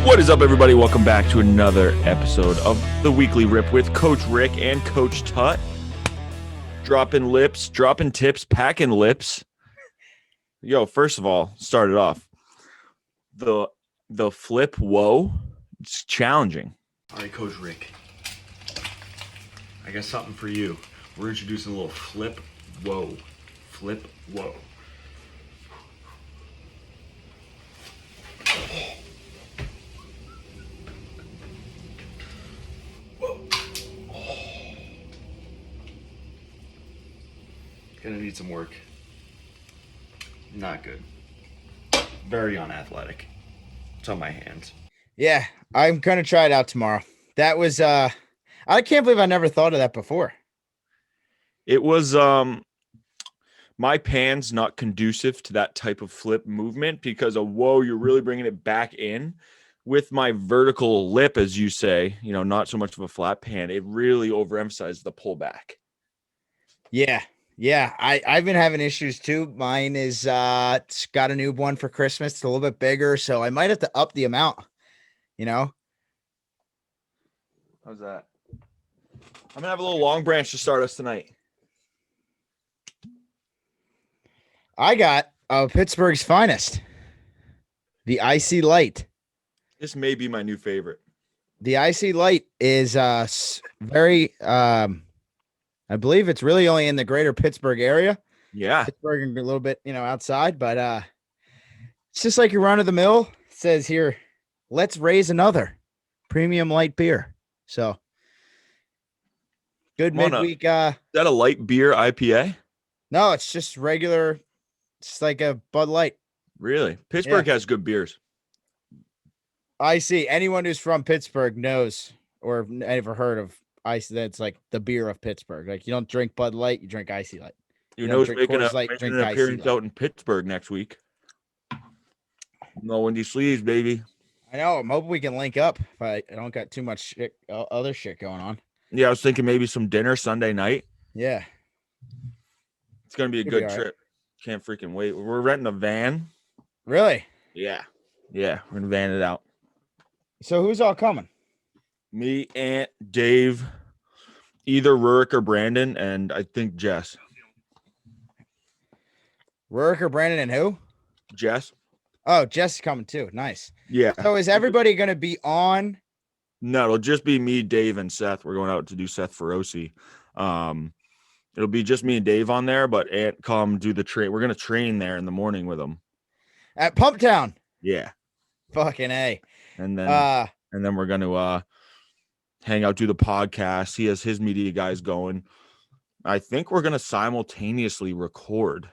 What is up, everybody? Welcome back to another episode of the Weekly Rip with Coach Rick and Coach Tut. Dropping lips, dropping tips, packing lips. Yo, first of all, start it off. The flip, whoa, it's challenging. All right, Coach Rick. I got something for you. We're introducing a little flip, whoa. Flip, whoa. Gonna need some work. Not good. Very unathletic. It's on my hands. Yeah, I'm gonna try it out tomorrow. That was I can't believe I never thought of that before. It was my pan's not conducive to that type of flip movement because of whoa, you're really bringing it back in. With my vertical lip, as you say, not so much of a flat pan, it really overemphasized the pullback. Yeah. I've been having issues too. Mine is it's got a new one for Christmas. It's a little bit bigger, so I might have to up the amount. How's that? I'm gonna have a little long branch to start us tonight. I got Pittsburgh's finest, the Icy Light. This may be my new favorite. The Icy Light is very I believe it's really only in the greater Pittsburgh area. Yeah. Pittsburgh and a little bit, outside, but it's just like your run of the mill. It says here, let's raise another premium light beer. So good midweek. Is that a light beer IPA? No, it's just regular. It's like a Bud Light. Really? Pittsburgh has good beers. I see. Anyone who's from Pittsburgh knows or ever heard of Icy. That's like the beer of Pittsburgh. Like you don't drink Bud Light, you drink Icy Light. You know, making an appearance out in Pittsburgh next week. No Windy Sleeves, baby. I know. I'm hoping we can link up if I don't got too much other shit going on. Yeah, I was thinking maybe some dinner Sunday night. Yeah. It's going to be a good trip. Can't freaking wait. We're renting a van. Really? Yeah. Yeah, we're going to van it out. So who's all coming? Me, Aunt, Dave, either Rurik or Brandon, and I think Jess. Rurik or Brandon and who? Jess. Oh, Jess is coming too. Nice. Yeah. So is everybody going to be on? No, it'll just be me, Dave, and Seth. We're going out to do Seth Feroci. It'll be just me and Dave on there, but Aunt come do the train. We're going to train there in the morning with them. At Pumptown? Yeah. Fucking A. And then we're going to hang out, do the podcast. He has his media guys going. I think we're going to simultaneously record.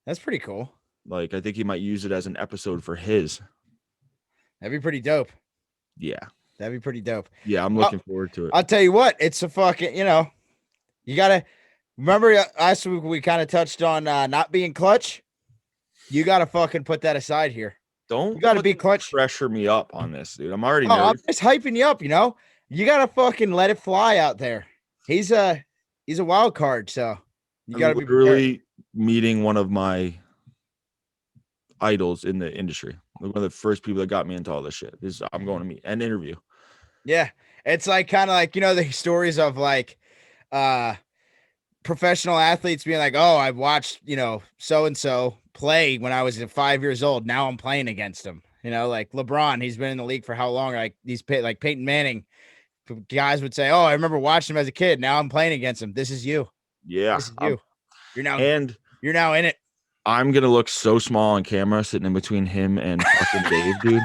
That's pretty cool. Like, I think he might use it as an episode for his. That'd be pretty dope. Yeah. That'd be pretty dope. Yeah, I'm looking forward to it. I'll tell you what, it's a fucking, you got to remember last week we kind of touched on not being clutch. You got to fucking put that aside here. You got to be clutch. Pressure me up on this, dude. I'm already I'm just hyping you up, You got to fucking let it fly out there. He's a wild card, so you got to be really meeting one of my idols in the industry. One of the first people that got me into all this shit. I'm going to meet and interview. Yeah. It's like kind of like, the stories of like professional athletes being like, oh, I watched, so-and-so play when I was 5 years old. Now I'm playing against him. Like LeBron, he's been in the league for how long? Like like Peyton Manning. Guys would say, oh, I remember watching him as a kid. Now I'm playing against him. This is you. Yeah. This is you. You're now in it. I'm going to look so small on camera sitting in between him and fucking Dave, dude.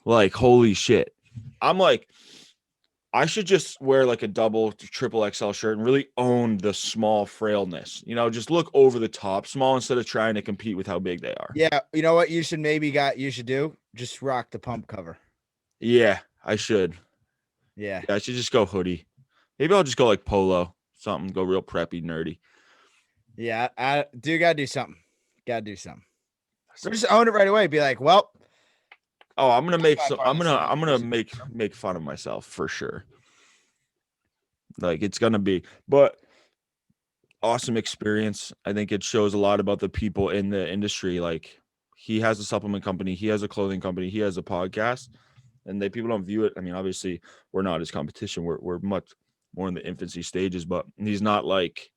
Like, holy shit. I'm like, I should just wear like a double, triple XL shirt and really own the small frailness. Just look over the top, small instead of trying to compete with how big they are. Yeah. You know what you should do? Just rock the pump cover. Yeah, I should. Yeah. I should just go hoodie. Maybe I'll just go like polo, something, go real preppy, nerdy. Yeah, I do gotta do something. So just own it right away. Be like, well. Oh, I'm gonna make fun of myself for sure. Like it's gonna be, but awesome experience. I think it shows a lot about the people in the industry. Like he has a supplement company, he has a clothing company, he has a podcast, and people don't view it. I mean, obviously, we're not his competition. We're much more in the infancy stages, but he's not like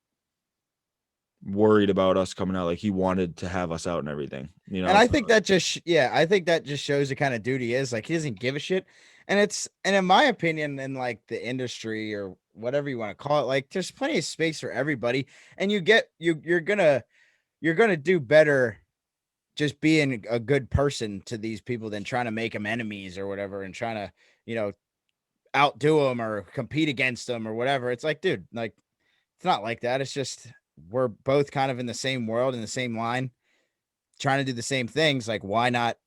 worried about us coming out. Like he wanted to have us out and everything, you know. And I think that I think that just shows the kind of dude he is. Like he doesn't give a shit. And in my opinion, in like the industry or whatever you want to call it, like there's plenty of space for everybody. And you're gonna do better just being a good person to these people than trying to make them enemies or whatever and trying to, outdo them or compete against them or whatever. It's like, dude, like it's not like that. It's just we're both kind of in the same world, in the same line, trying to do the same things. Like, why not,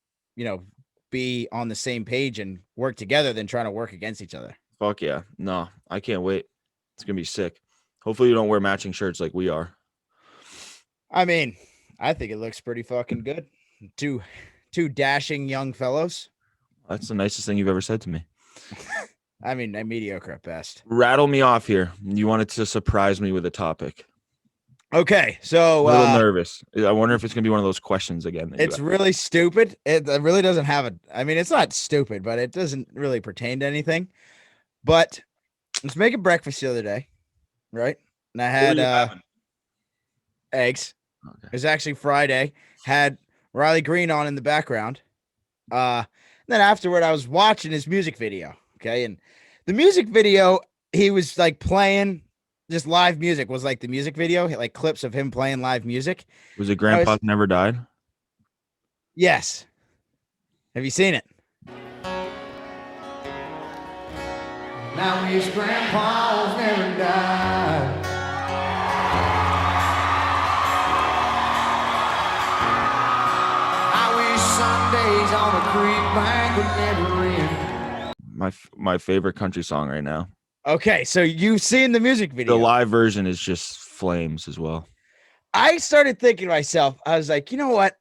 be on the same page and work together than trying to work against each other? Fuck yeah. No, I can't wait. It's gonna be sick. Hopefully you don't wear matching shirts like we are. I mean, I think it looks pretty fucking good. Two dashing young fellows. That's the nicest thing you've ever said to me. I mean, I'm mediocre at best. Rattle me off here. You wanted to surprise me with a topic. Okay, so A little nervous. I wonder if it's gonna be one of those questions again. It's really stupid. It really doesn't have I mean, it's not stupid, but it doesn't really pertain to anything. But I was making breakfast the other day, right? And I had eggs. Okay. It was actually Friday. Had Riley Green on in the background. Then afterward, I was watching his music video. Okay, and the music video, he was like playing just live music. Was like the music video, like clips of him playing live music. Was it Grandpa's Never Died? Yes. Have you seen it? Now his grandpa's never died. I wish Sundays on a creek bank would never end. My favorite country song right now. Okay, so you've seen the music video. The live version is just flames as well. I started thinking to myself, I was like, you know what?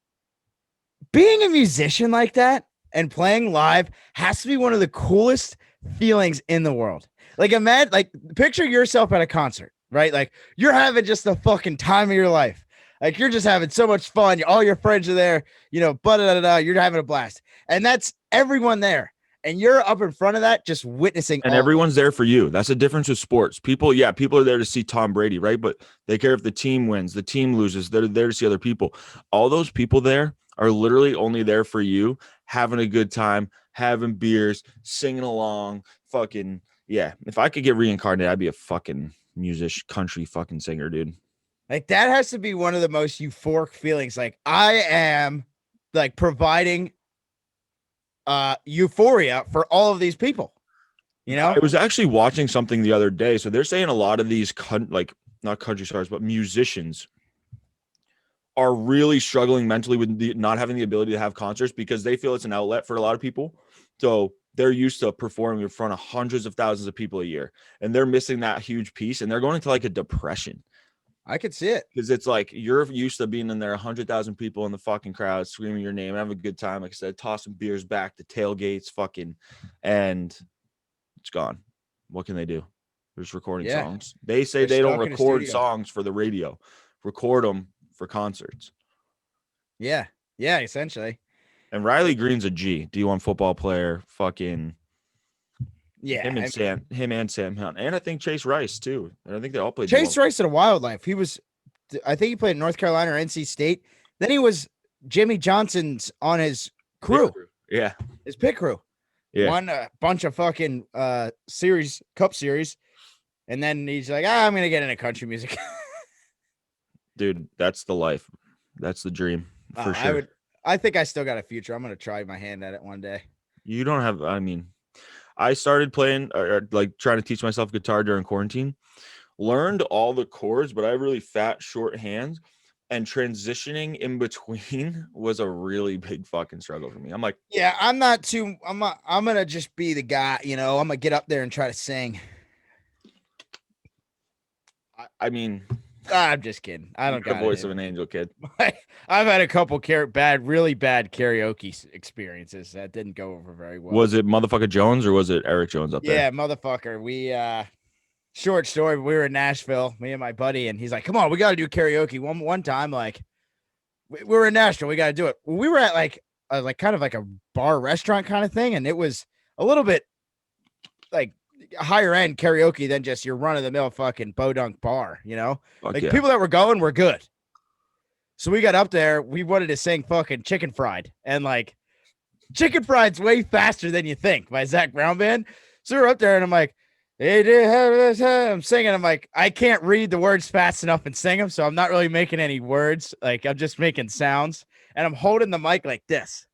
Being a musician like that and playing live has to be one of the coolest feelings in the world. Like imagine, like picture yourself at a concert, right? Like you're having just the fucking time of your life. Like you're just having so much fun. All your friends are there, you're having a blast. And that's everyone there. And you're up in front of that, just witnessing. And everyone's there for you. That's the difference with sports. People are there to see Tom Brady, right? But they care if the team wins, the team loses. They're there to see other people. All those people there are literally only there for you, having a good time, having beers, singing along, fucking, yeah. If I could get reincarnated, I'd be a fucking musician, country fucking singer, dude. Like that has to be one of the most euphoric feelings. Like I am like providing euphoria for all of these people. I was actually watching something the other day. So they're saying a lot of these not country stars, but musicians are really struggling mentally with not having the ability to have concerts because they feel it's an outlet for a lot of people. So they're used to performing in front of hundreds of thousands of people a year, and they're missing that huge piece, and they're going into like a depression. I could see it because it's like you're used to being in there 100,000 people in the fucking crowd screaming your name, have a good time, like I said, tossing beers back to tailgates, fucking, and it's gone. What can they do? They're just recording songs. They say they don't record songs for the radio, record them for concerts. Yeah, essentially. And Riley Green's a G, D1 football player, fucking. Yeah, him and Sam Hunt, and I think Chase Rice too. And I think they all played. Chase Rice at a Wildlife. I think he played in North Carolina or NC State. Then he was Jimmy Johnson's on his crew. Yeah, his pit crew. Yeah, won a bunch of fucking cup series, and then he's like, I'm gonna get into country music. Dude, that's the life. That's the dream for sure. I think I still got a future. I'm gonna try my hand at it one day. You don't have. I mean. I started playing or like trying to teach myself guitar during quarantine, learned all the chords, but I have really fat, short hands, and transitioning in between was a really big fucking struggle for me. I'm like, yeah, I'm going to just be the guy, I'm going to get up there and try to sing. I mean, I'm just kidding. I don't got the voice of an angel, kid. I've had a couple really bad karaoke experiences that didn't go over very well. Was it motherfucker Jones or was it Eric Jones up there? Yeah, motherfucker. We short story. We were in Nashville, me and my buddy, and he's like, "Come on, we got to do karaoke one time." Like, we were in Nashville. We got to do it. We were at like kind of like a bar restaurant kind of thing. And it was a little bit like higher end karaoke than just your run of the mill fucking Bodunk bar, you know, Fuck like yeah. people that were going were good. So we got up there. We wanted to sing fucking Chicken Fried, and like Chicken Fried's way faster than you think by Zach Brown Band. So we're up there and I'm like, I'm singing. I'm like, I can't read the words fast enough and sing them. So I'm not really making any words. Like I'm just making sounds and I'm holding the mic like this,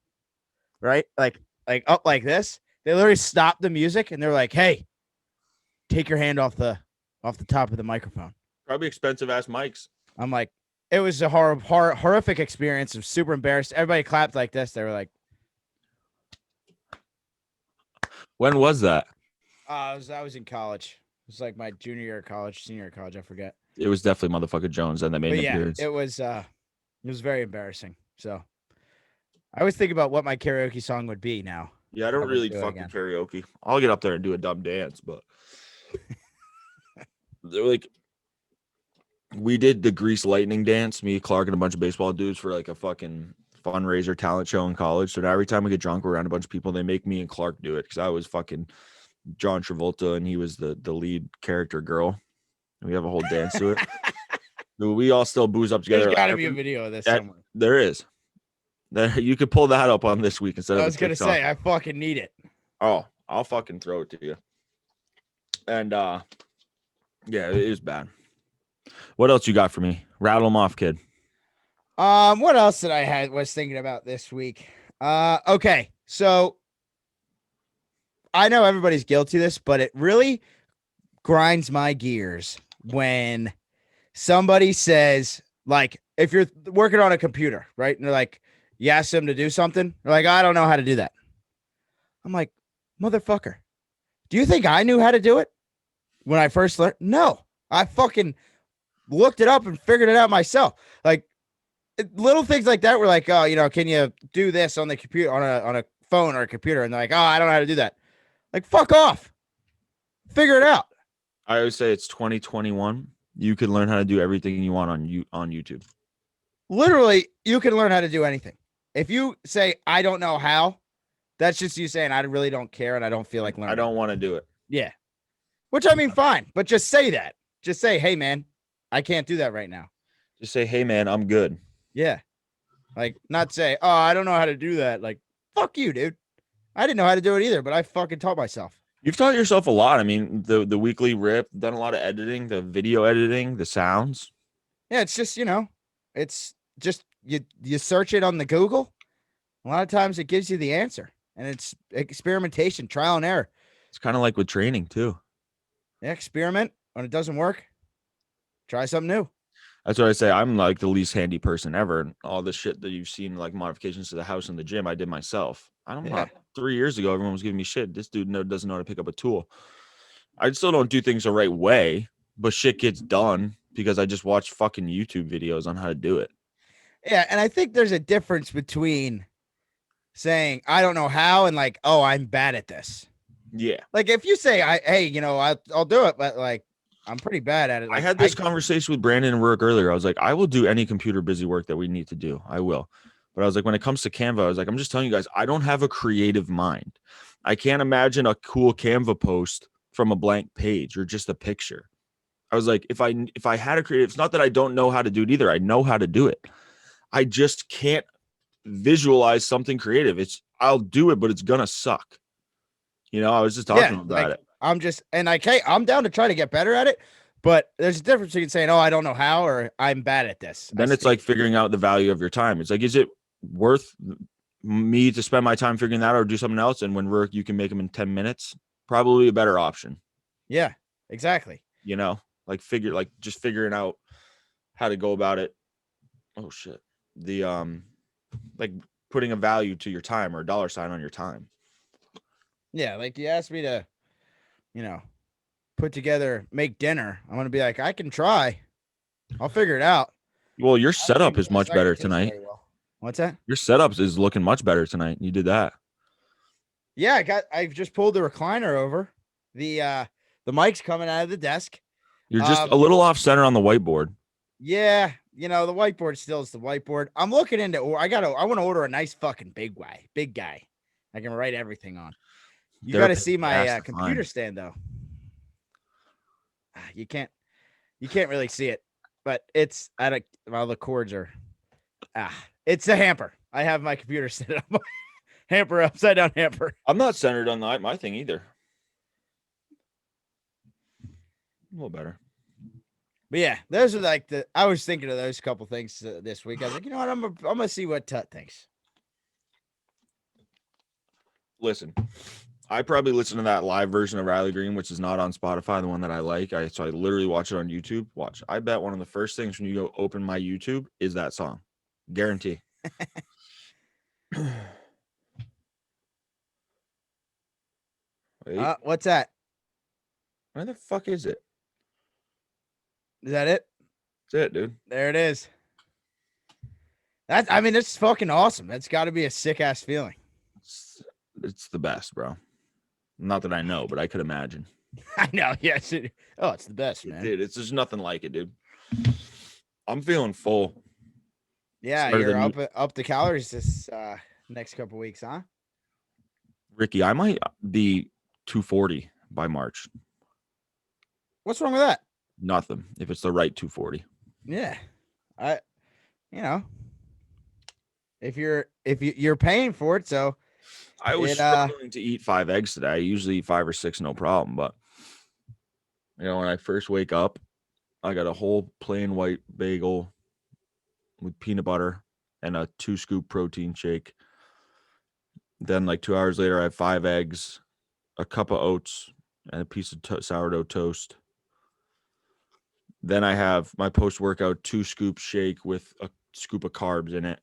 right? Like up like this. They literally stopped the music and they're like, hey, take your hand off the top of the microphone. Probably expensive ass mics. I'm like, it was a horrific experience. I'm super embarrassed. Everybody clapped like this. They were like, When was that? I was in college. It was like my junior year of college, senior year of college. I forget. It was definitely motherfucker Jones and that made But an yeah, appearance. it was very embarrassing. So I always think about what my karaoke song would be now. Yeah, I I don't wouldn't really do it fucking again. karaoke. I'll get up there and do a dumb dance, but they're like we did the Grease Lightning dance, me, Clark, and a bunch of baseball dudes for like a fucking fundraiser talent show in college. So now every time we get drunk, we're around a bunch of people. They make me and Clark do it because I was fucking John Travolta and he was the lead character girl. And we have a whole dance to it. So we all still booze up together. There's like, got to be a video of this that- somewhere. There is. There, you could pull that up on this week instead of I was gonna TikTok. say I fucking need it. Oh, I'll fucking throw it to you. And yeah, it is bad. What else you got for me? Rattle them off, kid. What else did I was thinking about this week? Okay, so I know everybody's guilty of this, but it really grinds my gears when somebody says, like, if you're working on a computer, right? And they're like, you ask them to do something, they're like, I don't know how to do that. I'm like, motherfucker, do you think I knew how to do it when I first learned? No, I fucking looked it up and figured it out myself. Like little things like that were like, oh, you know, can you do this on the computer, on a phone or a computer? And they're like, oh, I don't know how to do that. Like, fuck off. Figure it out. I always say it's 2021. You can learn how to do everything you want on YouTube. Literally, you can learn how to do anything. If you say, I don't know how, that's just you saying, I really don't care and I don't feel like learning. I don't want to do it. Yeah. Which I mean, fine. But just say that. Just say, hey, man, I can't do that right now. Just say, hey, man, I'm good. Yeah. Like, not say, oh, I don't know how to do that. Like, fuck you, dude. I didn't know how to do it either, but I fucking taught myself. You've taught yourself a lot. I mean, the weekly rip, done a lot of editing, the video editing, the sounds. Yeah, it's just, you know, it's just you search it on the Google. A lot of times it gives you the answer. And it's experimentation, trial and error. It's kind of like with training too. Yeah, experiment. When it doesn't work, try something new. That's what I say. I'm like the least handy person ever. And all the shit that you've seen, like modifications to the house and the gym, I did myself. I don't know. Yeah. 3 years ago, everyone was giving me shit. This dude doesn't know how to pick up a tool. I still don't do things the right way, but shit gets done because I just watch fucking YouTube videos on how to do it. Yeah, and I think there's a difference between saying I don't know how and like, oh, I'm bad at this. Yeah. Like if you say, hey, you know, I'll do it, but like I'm pretty bad at it. Like, I had this conversation with Brandon and Rourke earlier. I was like, I will do any computer busy work that we need to do. I will. But I was like, when it comes to Canva, I was like, I'm just telling you guys, I don't have a creative mind. I can't imagine a cool Canva post from a blank page or just a picture. I was like, if I had a creative, it's not that I don't know how to do it either. I know how to do it. I just can't visualize something creative. I'll do it, but it's gonna suck. You know, I was just talking about it. I'm just, and like, hey, I'm down to try to get better at it, but there's a difference between saying, oh, I don't know how, or I'm bad at this. Then it's like figuring out the value of your time. It's like, is it worth me to spend my time figuring that out or do something else? And when you can make them in 10 minutes, probably a better option. Yeah, exactly. You know, like just figuring out how to go about it. Oh shit. Like putting a value to your time or a dollar sign on your time. Yeah. Like you asked me to, you know, make dinner. I'm going to be like, I can try. I'll figure it out. Well, your setup is much better tonight. Well. What's that? Your setup is looking much better tonight. You did that. Yeah, I've just pulled the recliner over. The mic's coming out of the desk. You're just a little off center on the whiteboard. Yeah, you know, the whiteboard still is the whiteboard. I'm looking into, or I want to order a nice fucking big guy. I can write everything on. You They're got a to pain see in the ass my to computer find. stand though. You can't really see it, but it's well, the cords are, it's a hamper. I have my computer set up, hamper, upside down hamper. I'm not centered on my thing either. A little better. But yeah, those are like I was thinking of those couple things this week. I was like, you know what? I'm gonna see what Tut thinks. Listen, I probably listen to that live version of Riley Green, which is not on Spotify, the one that I like. So I literally watch it on YouTube. Watch. I bet one of the first things when you go open my YouTube is that song. Guarantee. Wait, What's that? where the fuck is it? Is that it? That's it, dude. There it is. I mean, it's fucking awesome. That's got to be a sick ass feeling. It's the best, bro. Not that I know, but I could imagine. I know. Yes. It's the best, man. Dude, it's just nothing like it, dude. I'm feeling full. Yeah, Started you're up the calories this next couple weeks, huh? Ricky, I might be 240 by March. What's wrong with that? Nothing. If it's the right 240. Yeah, if you're paying for it, so I was struggling to eat 5 eggs today. I usually eat 5 or 6, no problem. But when I first wake up, I got a whole plain white bagel with peanut butter and a 2-scoop protein shake. Then, like 2 hours later, I have 5 eggs, a cup of oats, and a piece of sourdough toast. Then I have my post-workout 2-scoop shake with a scoop of carbs in it.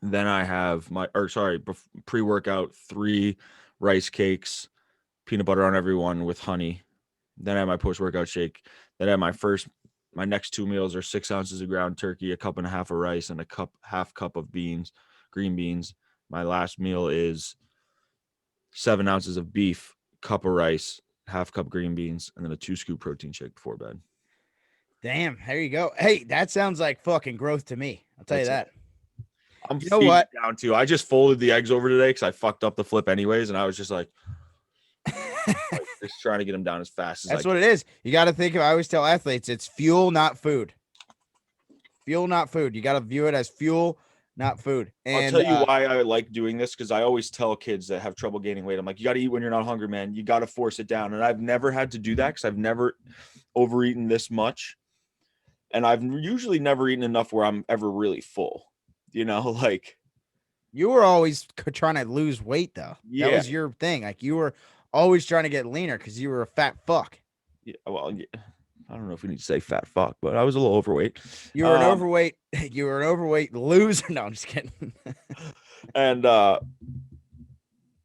Then I have pre-workout 3 rice cakes, peanut butter on every one with honey. Then I have my post-workout shake. Then I have my next 2 meals are 6 ounces of ground turkey, a cup and a half of rice, and half cup of green beans. My last meal is 7 ounces of beef, cup of rice, half cup green beans, and then a 2-scoop protein shake before bed. Damn, there you go. Hey, that sounds like fucking growth to me. I'll tell you that. I'm you know what? Down to. I just folded the eggs over today because I fucked up the flip anyways, and I was just like just trying to get them down as fast as That's what it is. You got to think of. I always tell athletes, it's fuel, not food. Fuel, not food. You got to view it as fuel, not food. And I'll tell you why I like doing this, because I always tell kids that have trouble gaining weight, I'm like, you got to eat when you're not hungry, man. You got to force it down. And I've never had to do that because I've never overeaten this much. And I've usually never eaten enough where I'm ever really full. Like you were always trying to lose weight, though. Yeah. That was your thing. Like you were always trying to get leaner because you were a fat fuck. Yeah, well, I don't know if we need to say fat fuck, but I was a little overweight. You were an overweight. You were an overweight loser. No, I'm just kidding. And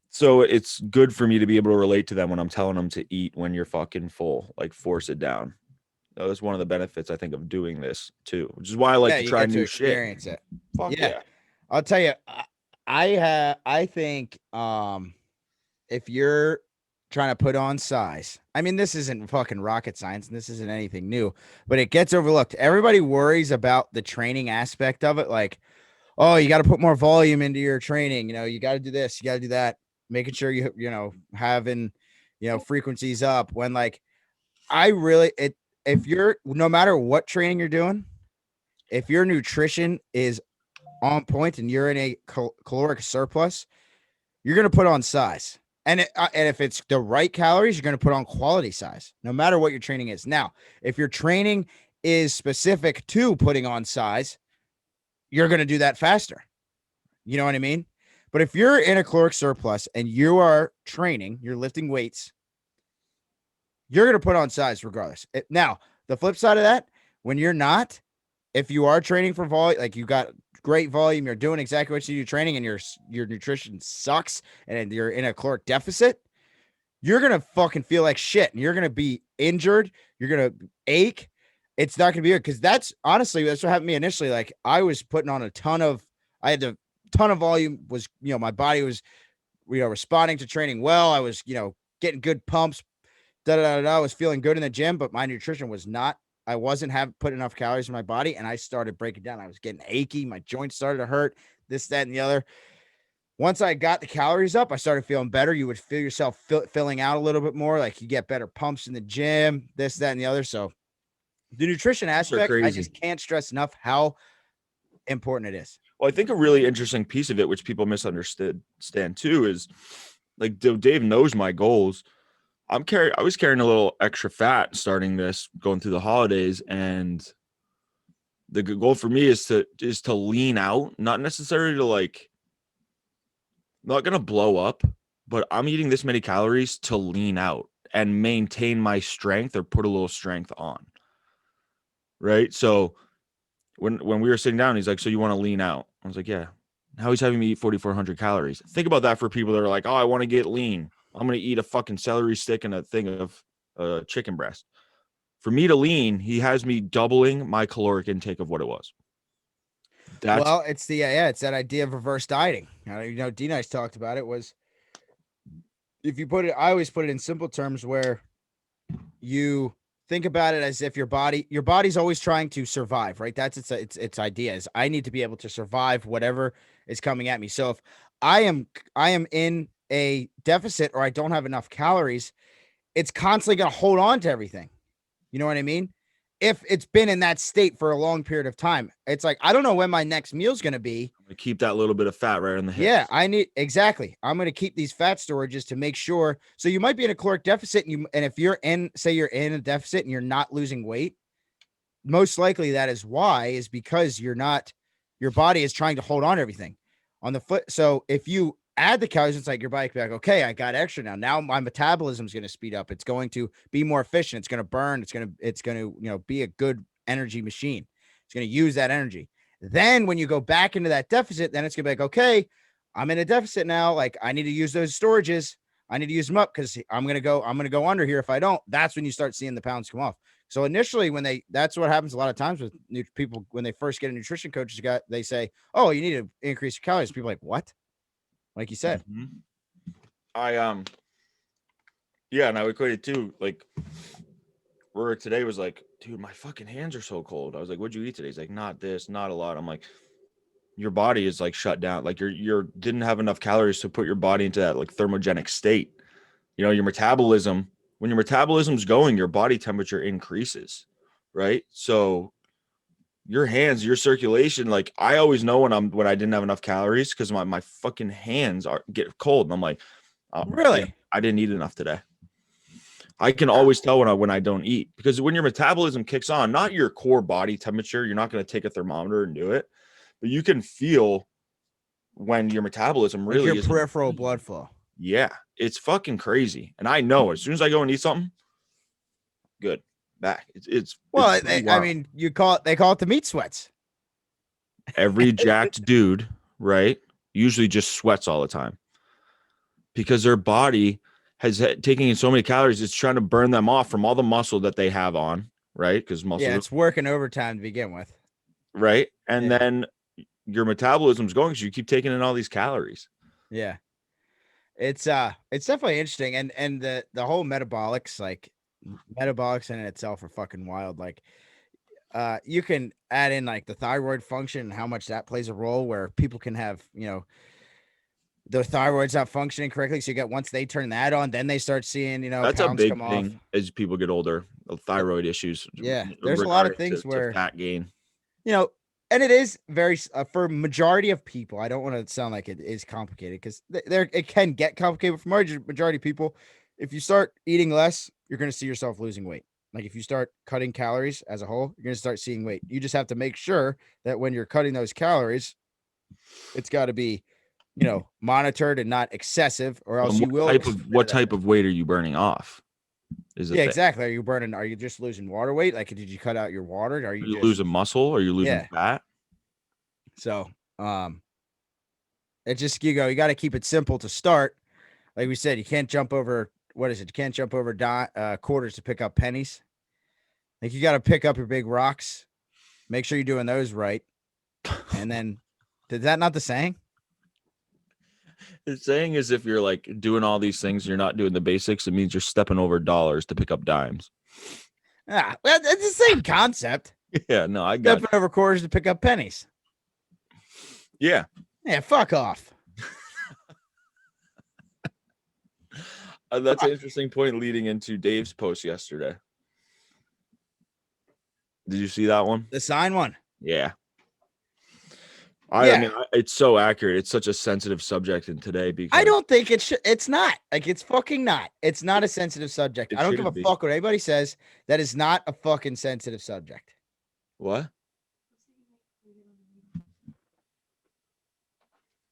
so it's good for me to be able to relate to them when I'm telling them to eat when you're fucking full, like force it down. That's one of the benefits I think of doing this too, which is why I like to try new shit. Experience it. Fuck yeah. I'll tell you, I think if you're trying to put on size, I mean, this isn't fucking rocket science and this isn't anything new, but it gets overlooked. Everybody worries about the training aspect of it. Like, oh, you got to put more volume into your training. You got to do this, you got to do that, making sure having, frequencies up when if you're, no matter what training you're doing, if your nutrition is on point and you're in a caloric surplus, you're going to put on size. And if it's the right calories, you're going to put on quality size, no matter what your training is. Now, if your training is specific to putting on size, you're going to do that faster. You know what I mean? But if you're in a caloric surplus and you are training, you're lifting weights, you're going to put on size regardless. Now, the flip side of that, when you're not, if you are training for volume, like you got great volume, you're doing exactly what you do training and your nutrition sucks and you're in a caloric deficit, you're going to fucking feel like shit and you're going to be injured. You're going to ache. It's not going to be good. Cause that's what happened to me initially. Like I was putting on a ton of volume was, my body was, responding to training well. I was, getting good pumps, I was feeling good in the gym, but my nutrition was not I wasn't put enough calories in my body, and I started breaking down. I was getting achy. My joints started to hurt, this, that, and the other. Once I got the calories up, I started feeling better. You would feel yourself filling out a little bit more. Like you get better pumps in the gym, this, that, and the other. So the nutrition aspect, I crazy. just can't stress enough how important it is. Well, I think a really interesting piece of it, which people misunderstand too, is like Dave knows my goals. I was carrying a little extra fat starting this, going through the holidays, and the goal for me is to lean out, not necessarily to like, not gonna blow up, but I'm eating this many calories to lean out and maintain my strength or put a little strength on. Right. So when we were sitting down, he's like, so you want to lean out? I was like, yeah. Now he's having me eat 4,400 calories. Think about that for people that are like, oh, I want to get lean. I'm going to eat a fucking celery stick and a thing of chicken breast. For me to lean, he has me doubling my caloric intake of what it was. Well, it's it's that idea of reverse dieting. D-Nice talked about it. Was if you put it, I always put it in simple terms where you think about it as if your body's always trying to survive, right? That's its idea is I need to be able to survive whatever is coming at me. So if I am in a deficit or I don't have enough calories, it's constantly going to hold on to everything. You know what I mean? If it's been in that state for a long period of time, it's like, I don't know when my next meal is going to be. I'm gonna keep that little bit of fat right in the hips. Yeah, I'm going to keep these fat storages to make sure. So you might be in a caloric deficit and if you're in a deficit and you're not losing weight, most likely that is why, is because your body is trying to hold on to everything on the foot. So if you add the calories, it's like your body can be like, okay, I got extra now. Now my metabolism is going to speed up. It's going to be more efficient. It's going to burn. It's going to, be a good energy machine. It's going to use that energy. Then when you go back into that deficit, then it's going to be like, okay, I'm in a deficit now. Like I need to use those storages. I need to use them up because I'm going to go under here. If I don't, that's when you start seeing the pounds come off. So initially that's what happens a lot of times with new people when they first get a nutrition coach, they say, oh, you need to increase your calories. People are like, what? Like you said. Mm-hmm. And I would equate it too. Like Rurik today was like, dude, my fucking hands are so cold. I was like, what'd you eat today? He's like, not this, not a lot. I'm like, your body is like shut down. Like you're didn't have enough calories to put your body into that like thermogenic state. Your metabolism, when your metabolism's going, your body temperature increases, right? So your hands, your circulation, like I always know when I didn't have enough calories because my fucking hands get cold. And I'm like, oh, really? I didn't eat enough today. I can always tell when I don't eat, because when your metabolism kicks on, not your core body temperature, you're not going to take a thermometer and do it, but you can feel when your metabolism really like your peripheral blood flow. Yeah, it's fucking crazy. And I know as soon as I go and eat something, good, back. It's I mean, they call it the meat sweats. Every jacked dude, right, usually just sweats all the time because their body has taken in so many calories. It's trying to burn them off from all the muscle that they have on, right? Because muscle, it's working overtime to begin with, right? And then your metabolism's going because you keep taking in all these calories. Yeah, it's definitely interesting, and the whole metabolics in itself are fucking wild. Like, you can add in like the thyroid function and how much that plays a role, where people can have their thyroid's not functioning correctly. So once they turn that on, then they start seeing, that's pounds a big come thing off. as people get older, thyroid issues. Yeah. There's a lot of things where fat gain, and it is very, for majority of people, I don't want to sound like it is complicated because it can get complicated for majority of people. If you start eating less, you're going to see yourself losing weight. Like if you start cutting calories as a whole, you're going to start seeing weight. You just have to make sure that when you're cutting those calories, it's got to be, monitored and not excessive, or else you will. What type of weight are you burning off? Exactly. Are you just losing water weight? Like, did you cut out your water? Are you losing muscle? Are you losing fat? So, it just, you got to keep it simple to start. Like we said, you can't jump over, what is it? You can't jump over quarters to pick up pennies. Like you got to pick up your big rocks, make sure you're doing those right. And then, is that not the saying? The saying is, if you're like doing all these things, you're not doing the basics, it means you're stepping over dollars to pick up dimes. Ah, well, it's the same concept. Yeah, no, I got Stepping over quarters to pick up pennies. yeah. Yeah, fuck off. That's an interesting point leading into Dave's post yesterday. Did you see that one? The sign one. Yeah. Yeah. I mean, it's so accurate. It's such a sensitive subject in today because I don't think it should. It's not. Like, it's fucking not. It's not a sensitive subject. It I don't give a shouldn't be. fuck what anybody says. That is not a fucking sensitive subject. What?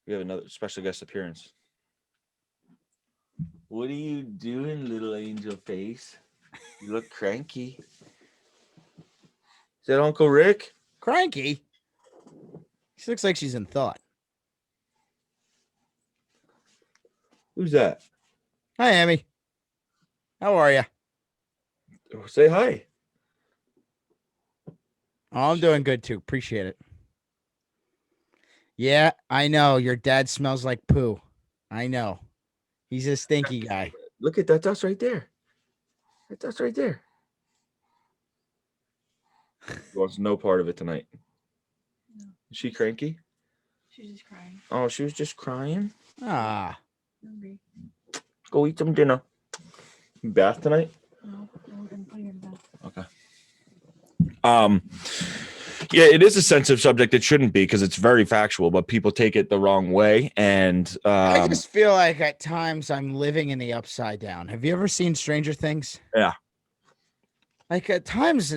We have another special guest appearance. What are you doing, little angel face? You look cranky. Is that Uncle Rick? Cranky. She looks like she's in thought. Who's that? Hi, Amy. How are you? Say hi. Oh, I'm doing good too. Appreciate it. Yeah, I know. Your dad smells like poo. I know. He's a stinky guy. Look at that dust right there. That dust right there. He wants no part of it tonight. No. Is she cranky? She's just crying. Oh, she was just crying. Ah. Hungry. Go eat some dinner. You bath tonight? No, I'm putting her in bed. Okay. Yeah, it is a sensitive subject. It shouldn't be because it's very factual, but people take it the wrong way. And I just feel like at times I'm living in the upside down. Have you ever seen Stranger Things? Yeah. Like at times,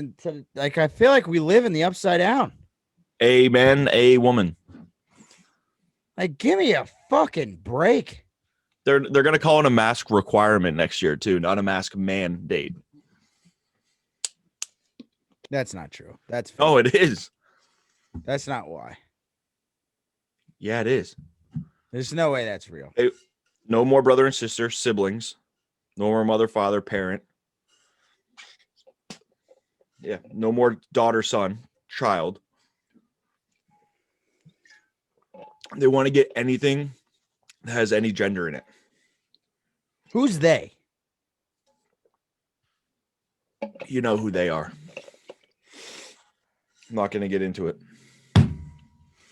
like I feel like we live in the upside down. a man, a woman. Like, give me a fucking break. They're gonna call it a mask requirement next year too, not a mask mandate. That's not true. That's Oh, it is. That's not why. Yeah, it is. There's no way that's real. No more brother and sister, siblings. No more mother, father, parent. Yeah, no more daughter, son, child. They want to get anything that has any gender in it. Who's they? You know who they are. I'm not going to get into it.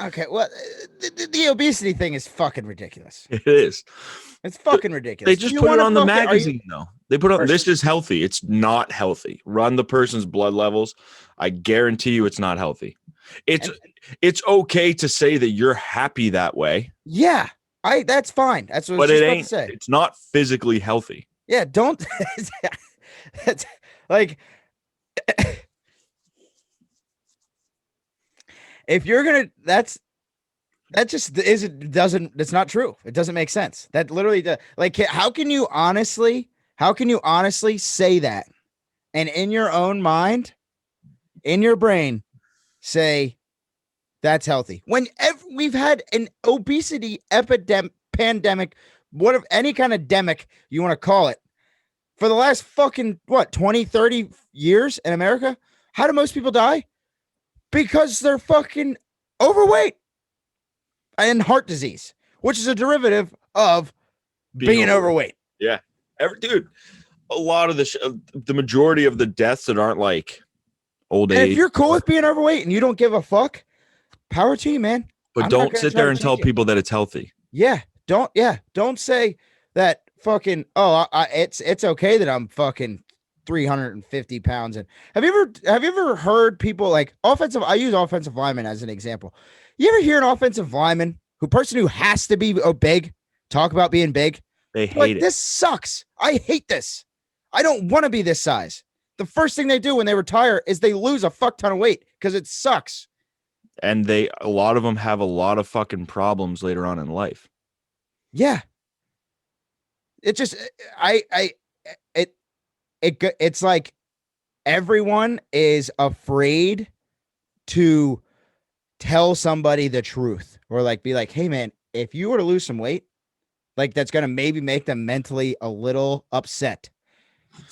Okay, well, the obesity thing is fucking ridiculous. It is. It's fucking ridiculous. They just You put it wanna on the fucking- are you- magazine, though. They put on, this is healthy. It's not healthy. Run the person's blood levels. I guarantee you it's not healthy. It's okay to say that you're happy that way. Yeah, that's fine. That's what I was But just it about ain't. to say. It's not physically healthy. Yeah, don't. That's like, if you're gonna, that just doesn't. That's not true. It doesn't make sense. That literally does. Like, how can you honestly say that, and in your own mind, in your brain, say that's healthy when we've had an obesity epidemic, pandemic, whatever, any kind of demic you want to call it, for the last fucking 20, 30 years in America? How do most people die? Because they're fucking overweight and heart disease, which is a derivative of being overweight. Yeah. Dude, a lot of the majority of the deaths that aren't like old And age. if you're cool with being overweight and you don't give a fuck, power to you, man. But I'm not don't gonna sit try there to and tell change it. people that it's healthy. Don't say that fucking, it's okay that I'm fucking 350 pounds. And have you ever heard people like I use offensive linemen as an example. You ever hear an offensive lineman person who has to be big talk about being big? They hate Like, it. this sucks. I hate this. I don't want to be this size. The first thing they do when they retire is they lose a fuck ton of weight because it sucks. And a lot of them have a lot of fucking problems later on in life. Yeah. It just, it's like everyone is afraid to tell somebody the truth or like be like, hey man, if you were to lose some weight, like that's going to maybe make them mentally a little upset.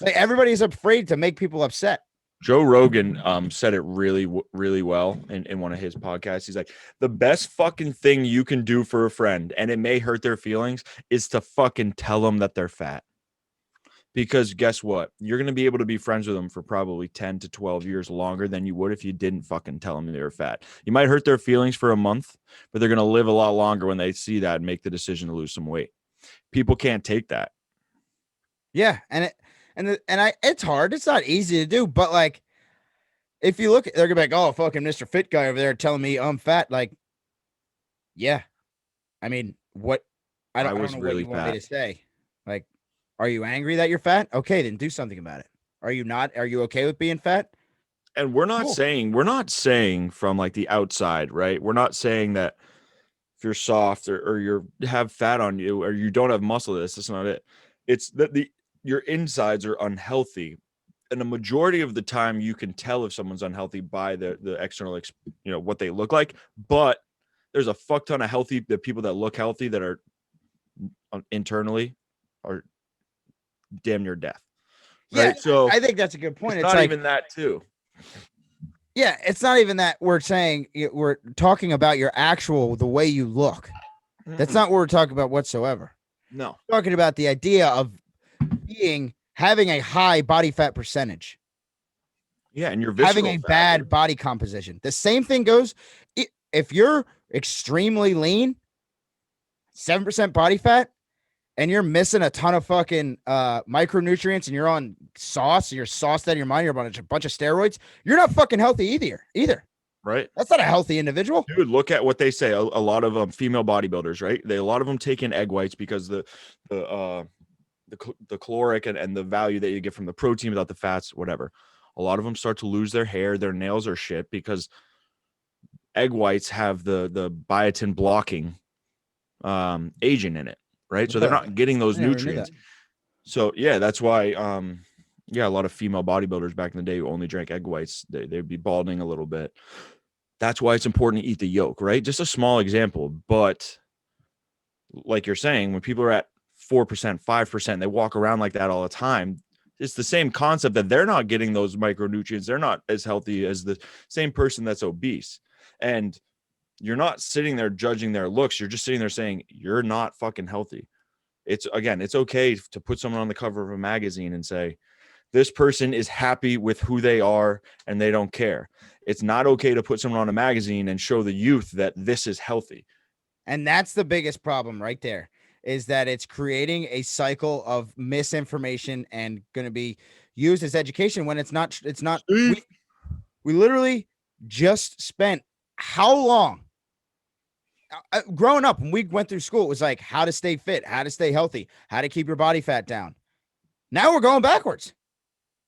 Like, everybody's afraid to make people upset. Joe Rogan said it really, really well in one of his podcasts. He's like, the best fucking thing you can do for a friend, and it may hurt their feelings, is to fucking tell them that they're fat. Because guess what? You're going to be able to be friends with them for probably 10 to 12 years longer than you would if you didn't fucking tell them they were fat. You might hurt their feelings for a month, but they're going to live a lot longer when they see that and make the decision to lose some weight. People can't take that. Yeah, it's hard. It's not easy to do, but like, if you look, they're gonna be like, "Oh, fucking Mr. Fit guy over there telling me I'm fat." Like, yeah, I mean, what? I don't was know really what you want me fat. to say. Like, are you angry that you're fat? Okay, then do something about it. Are you not? Are you okay with being fat? And we're not Cool. saying from like the outside, right? We're not saying that if you're soft or you have fat on you or you don't have muscle, that's not it. It's that your insides are unhealthy. And the majority of the time you can tell if someone's unhealthy by the external, what they look like. But there's a fuck ton of the people that look healthy that are internally are damn near death. Right. Yeah, So I think that's a good point. it's It's not like, even that too. yeah, it's not even that we're saying we're talking about the way you look. That's not what we're talking about whatsoever. No. We're talking about the idea of having a high body fat percentage. Yeah, and you're having a bad body composition. The same thing goes if you're extremely lean, 7% body fat, and you're missing a ton of fucking micronutrients and you're on sauce, you're sauced out of your mind, you're on a bunch of steroids, you're not fucking healthy either. Right. That's not a healthy individual. Dude, look at what they say. A lot of female bodybuilders, right? A lot of them take in egg whites because the caloric and the value that you get from the protein without the fats, whatever. A lot of them start to lose their hair, their nails are shit because egg whites have the biotin blocking agent in it, right? So they're not getting those nutrients. So yeah, that's why a lot of female bodybuilders back in the day who only drank egg whites, they'd be balding a little bit. That's why it's important to eat the yolk, right? Just a small example, but like you're saying, when people are at 4%, 5%, they walk around like that all the time. It's the same concept that they're not getting those micronutrients. They're not as healthy as the same person that's obese. And you're not sitting there judging their looks. You're just sitting there saying, you're not fucking healthy. It's okay to put someone on the cover of a magazine and say, this person is happy with who they are and they don't care. It's not okay to put someone on a magazine and show the youth that this is healthy. And that's the biggest problem right there, is that it's creating a cycle of misinformation and going to be used as education when it's not. We literally just spent how long growing up when we went through school? It was like how to stay fit, how to stay healthy, how to keep your body fat down. Now we're going backwards.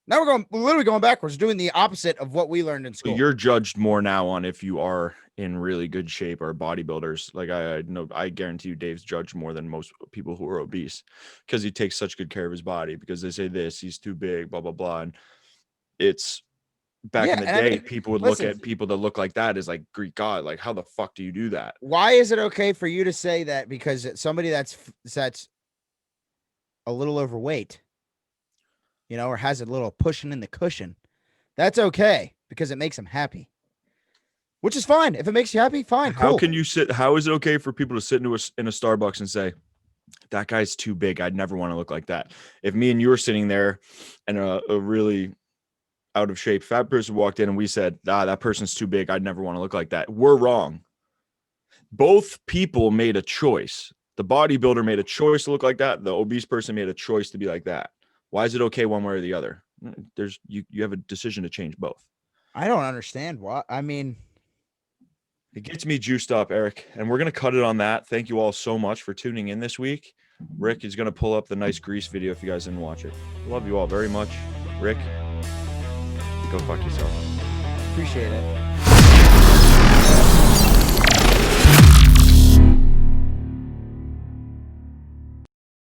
We're literally going backwards, doing the opposite of what we learned in school. You're judged more now on if you are in really good shape or bodybuilders. Like I know, I guarantee you Dave's judged more than most people who are obese because he takes such good care of his body because they say he's too big, blah, blah, blah. And it's back in the day, people would look at people that look like that as like Greek god. Like, how the fuck do you do that? Why is it okay for you to say that? Because somebody that's a little overweight, or has a little pushing in the cushion, that's okay because it makes them happy, which is fine. If it makes you happy, fine. How cool. can you how is it okay for people to sit in a Starbucks and say, that guy's too big, I'd never want to look like that? If me and you were sitting there and a really out of shape fat person walked in and we said, that person's too big, I'd never want to look like that, we're wrong. Both people made a choice. The bodybuilder made a choice to look like that. The obese person made a choice to be like that. Why is it okay one way or the other? You have a decision to change both. I don't understand why. I mean, it gets me juiced up, Eric, and we're going to cut it on that. Thank you all so much for tuning in this week. Rick is going to pull up the nice grease video if you guys didn't watch it. Love you all very much. Rick, go fuck yourself. Appreciate it.